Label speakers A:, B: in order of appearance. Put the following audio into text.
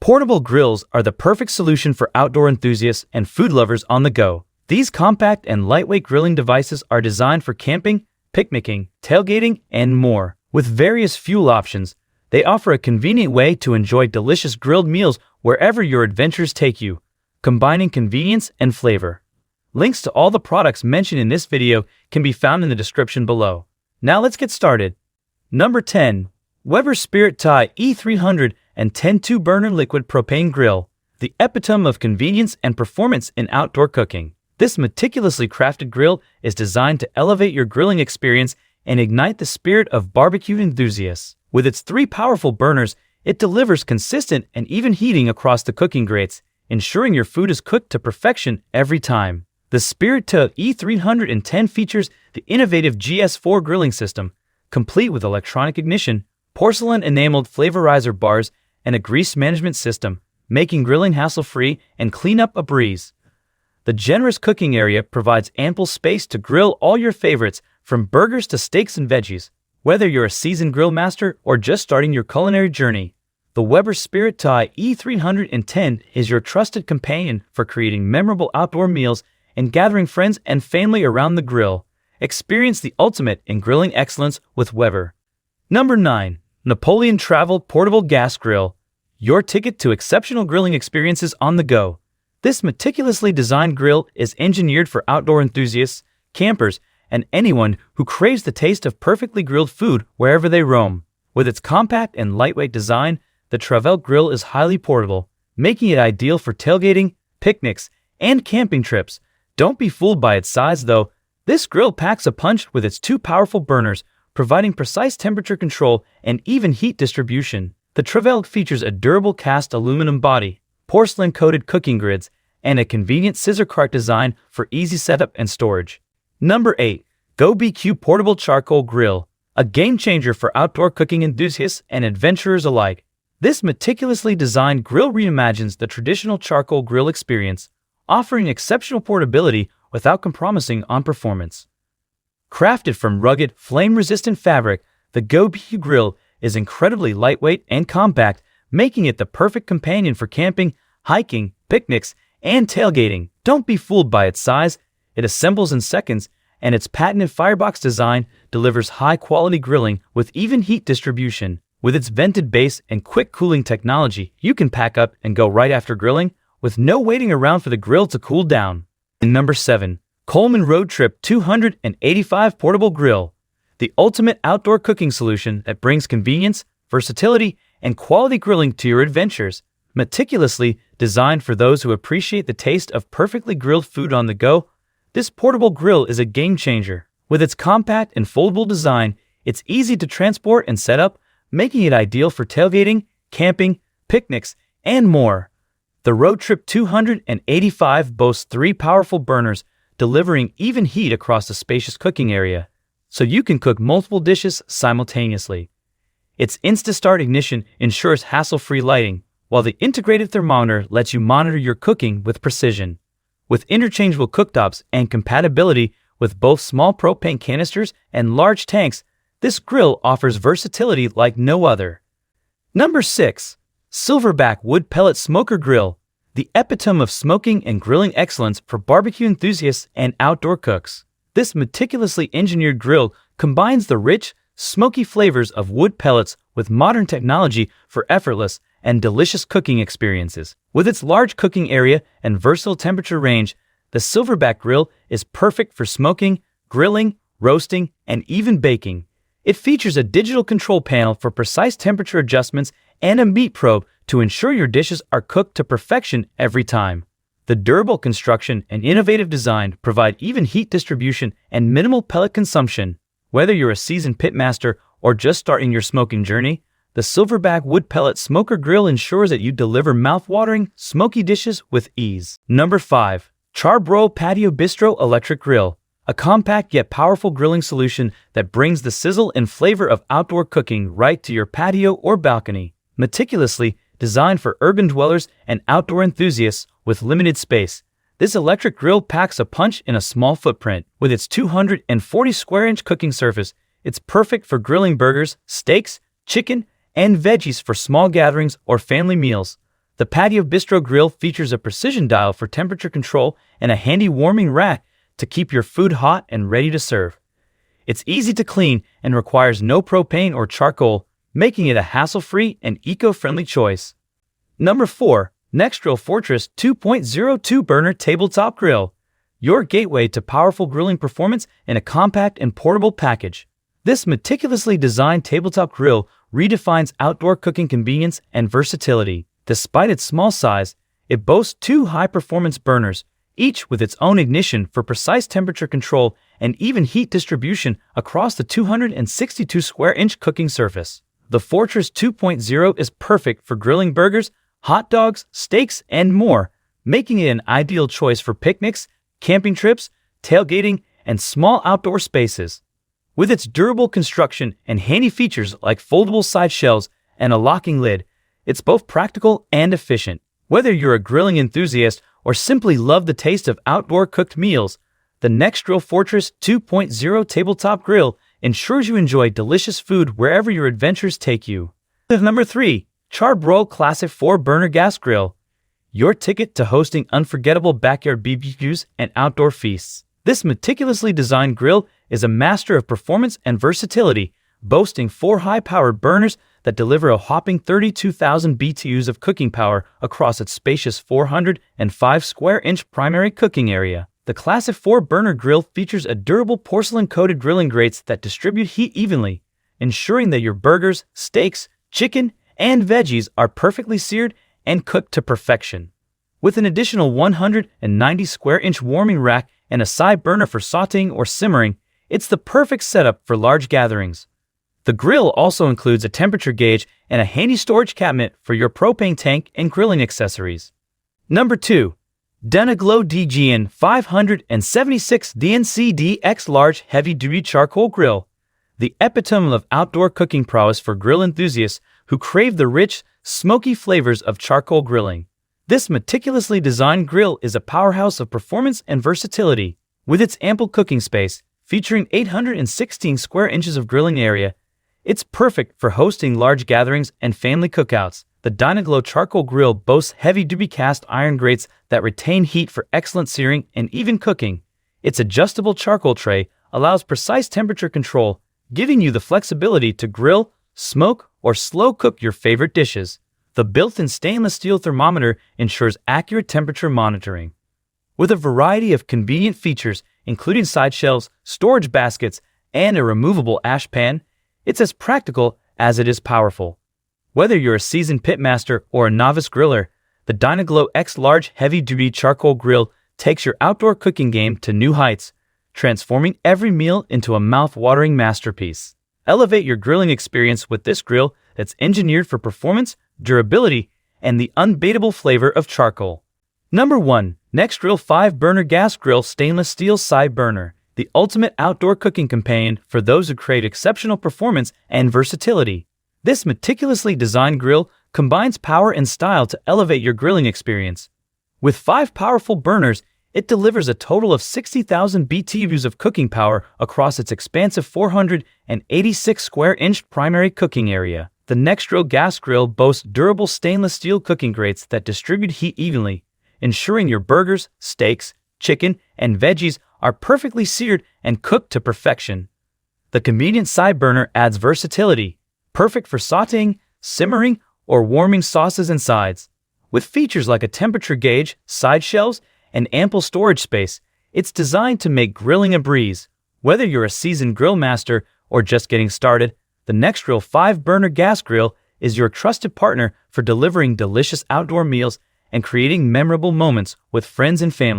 A: Portable grills are the perfect solution for outdoor enthusiasts and food lovers on the go. These compact and lightweight grilling devices are designed for camping, picnicking, tailgating, and more. With various fuel options, they offer a convenient way to enjoy delicious grilled meals wherever your adventures take you, combining convenience and flavor. Links to all the products mentioned in this video can be found in the description below. Now let's get started. Number 10. Weber Spirit Thai E310 2-burner liquid propane grill, the epitome of convenience and performance in outdoor cooking. This meticulously crafted grill is designed to elevate your grilling experience and ignite the spirit of barbecue enthusiasts. With its 3 powerful burners, it delivers consistent and even heating across the cooking grates, ensuring your food is cooked to perfection every time. The Spirit Thai E310 features the innovative GS4 grilling system, complete with electronic ignition, porcelain-enameled flavorizer bars, and a grease management system, making grilling hassle-free and cleanup a breeze. The generous cooking area provides ample space to grill all your favorites, from burgers to steaks and veggies. Whether you're a seasoned grill master or just starting your culinary journey, the Weber Spirit Thai E310 is your trusted companion for creating memorable outdoor meals and gathering friends and family around the grill. Experience the ultimate in grilling excellence with Weber. Number 9. Napoleon Travel Portable Gas Grill, your ticket to exceptional grilling experiences on the go. This meticulously designed grill is engineered for outdoor enthusiasts, campers, and anyone who craves the taste of perfectly grilled food wherever they roam. With its compact and lightweight design, the TravelQ grill is highly portable, making it ideal for tailgating, picnics, and camping trips. Don't be fooled by its size though. This grill packs a punch with its 2 powerful burners, providing precise temperature control and even heat distribution. The TravelQ features a durable cast aluminum body, porcelain-coated cooking grids, and a convenient scissor cart design for easy setup and storage. Number 8. GoBQ Portable Charcoal Grill, a game-changer for outdoor cooking enthusiasts and adventurers alike. This meticulously designed grill reimagines the traditional charcoal grill experience, offering exceptional portability without compromising on performance. Crafted from rugged, flame-resistant fabric, the GoBQ grill is incredibly lightweight and compact, making it the perfect companion for camping, hiking, picnics, and tailgating. Don't be fooled by its size. It assembles in seconds, and its patented firebox design delivers high-quality grilling with even heat distribution. With its vented base and quick cooling technology, you can pack up and go right after grilling, with no waiting around for the grill to cool down. And number 7. Coleman RoadTrip 285 Portable Grill, the ultimate outdoor cooking solution that brings convenience, versatility, and quality grilling to your adventures. Meticulously designed for those who appreciate the taste of perfectly grilled food on the go, this portable grill is a game-changer. With its compact and foldable design, it's easy to transport and set up, making it ideal for tailgating, camping, picnics, and more. The RoadTrip 285 boasts 3 powerful burners, delivering even heat across the spacious cooking area, so you can cook multiple dishes simultaneously. Its Insta-Start ignition ensures hassle-free lighting, while the integrated thermometer lets you monitor your cooking with precision. With interchangeable cooktops and compatibility with both small propane canisters and large tanks, this grill offers versatility like no other. Number 6. Silverbac Wood Pellet Smoker Grill, the epitome of smoking and grilling excellence for barbecue enthusiasts and outdoor cooks. This meticulously engineered grill combines the rich, smoky flavors of wood pellets with modern technology for effortless and delicious cooking experiences. With its large cooking area and versatile temperature range, the Silverbac grill is perfect for smoking, grilling, roasting, and even baking. It features a digital control panel for precise temperature adjustments and a meat probe to ensure your dishes are cooked to perfection every time. The durable construction and innovative design provide even heat distribution and minimal pellet consumption. Whether you're a seasoned pitmaster or just starting your smoking journey, the Silverbac Wood Pellet Smoker Grill ensures that you deliver mouth-watering, smoky dishes with ease. Number 5. Char-Broil Patio Bistro Electric Grill, a compact yet powerful grilling solution that brings the sizzle and flavor of outdoor cooking right to your patio or balcony. Meticulously designed for urban dwellers and outdoor enthusiasts with limited space, this electric grill packs a punch in a small footprint. With its 240 square-inch cooking surface, it's perfect for grilling burgers, steaks, chicken, and veggies for small gatherings or family meals. The Patio Bistro grill features a precision dial for temperature control and a handy warming rack to keep your food hot and ready to serve. It's easy to clean and requires no propane or charcoal, making it a hassle-free and eco-friendly choice. Number 4. Nexgrill Fortress 2.02 Burner Tabletop Grill. Your gateway to powerful grilling performance in a compact and portable package. This meticulously designed tabletop grill redefines outdoor cooking convenience and versatility. Despite its small size, it boasts 2 high-performance burners, each with its own ignition for precise temperature control and even heat distribution across the 262 square inch cooking surface. The Fortress 2.0 is perfect for grilling burgers, hot dogs, steaks, and more, making it an ideal choice for picnics, camping trips, tailgating, and small outdoor spaces. With its durable construction and handy features like foldable side shelves and a locking lid, it's both practical and efficient. Whether you're a grilling enthusiast or simply love the taste of outdoor cooked meals, the Nexgrill Fortress 2.0 Tabletop Grill ensures you enjoy delicious food wherever your adventures take you. Number 3. Char-Broil Classic 4-Burner Gas Grill. Your ticket to hosting unforgettable backyard BBQs and outdoor feasts. This meticulously designed grill is a master of performance and versatility, boasting 4 high-powered burners that deliver a whopping 32,000 BTUs of cooking power across its spacious 405 square inch primary cooking area. The Classic 4-Burner Grill features a durable porcelain-coated grilling grates that distribute heat evenly, ensuring that your burgers, steaks, chicken, and veggies are perfectly seared and cooked to perfection. With an additional 190 square inch warming rack and a side burner for sautéing or simmering, it's the perfect setup for large gatherings. The grill also includes a temperature gauge and a handy storage cabinet for your propane tank and grilling accessories. Number 2. Dyna-Glo DGN 576 DNCDX Large Heavy Duty Charcoal Grill. The epitome of outdoor cooking prowess for grill enthusiasts who crave the rich, smoky flavors of charcoal grilling. This meticulously designed grill is a powerhouse of performance and versatility. With its ample cooking space, featuring 816 square inches of grilling area, it's perfect for hosting large gatherings and family cookouts. The Dyna-Glo charcoal grill boasts heavy-duty cast iron grates that retain heat for excellent searing and even cooking. Its adjustable charcoal tray allows precise temperature control, giving you the flexibility to grill, smoke, or slow cook your favorite dishes. The built-in stainless steel thermometer ensures accurate temperature monitoring. With a variety of convenient features, including side shelves, storage baskets, and a removable ash pan, it's as practical as it is powerful. Whether you're a seasoned pitmaster or a novice griller, the Dyna-Glo X Large Heavy-Duty Charcoal Grill takes your outdoor cooking game to new heights, transforming every meal into a mouth-watering masterpiece. Elevate your grilling experience with this grill that's engineered for performance, durability, and the unbeatable flavor of charcoal. Number 1. Nexgrill 5-Burner Gas Grill Stainless Steel Side Burner. The ultimate outdoor cooking companion for those who crave exceptional performance and versatility. This meticulously designed grill combines power and style to elevate your grilling experience. With 5 powerful burners, it delivers a total of 60,000 BTUs of cooking power across its expansive 486 square inch primary cooking area. The Nexgrill gas grill boasts durable stainless steel cooking grates that distribute heat evenly, ensuring your burgers, steaks, chicken, and veggies are perfectly seared and cooked to perfection. The convenient side burner adds versatility, perfect for sautéing, simmering, or warming sauces and sides. With features like a temperature gauge, side shelves, and ample storage space, it's designed to make grilling a breeze. Whether you're a seasoned grill master or just getting started, the Nexgrill 5-Burner Gas Grill is your trusted partner for delivering delicious outdoor meals and creating memorable moments with friends and family.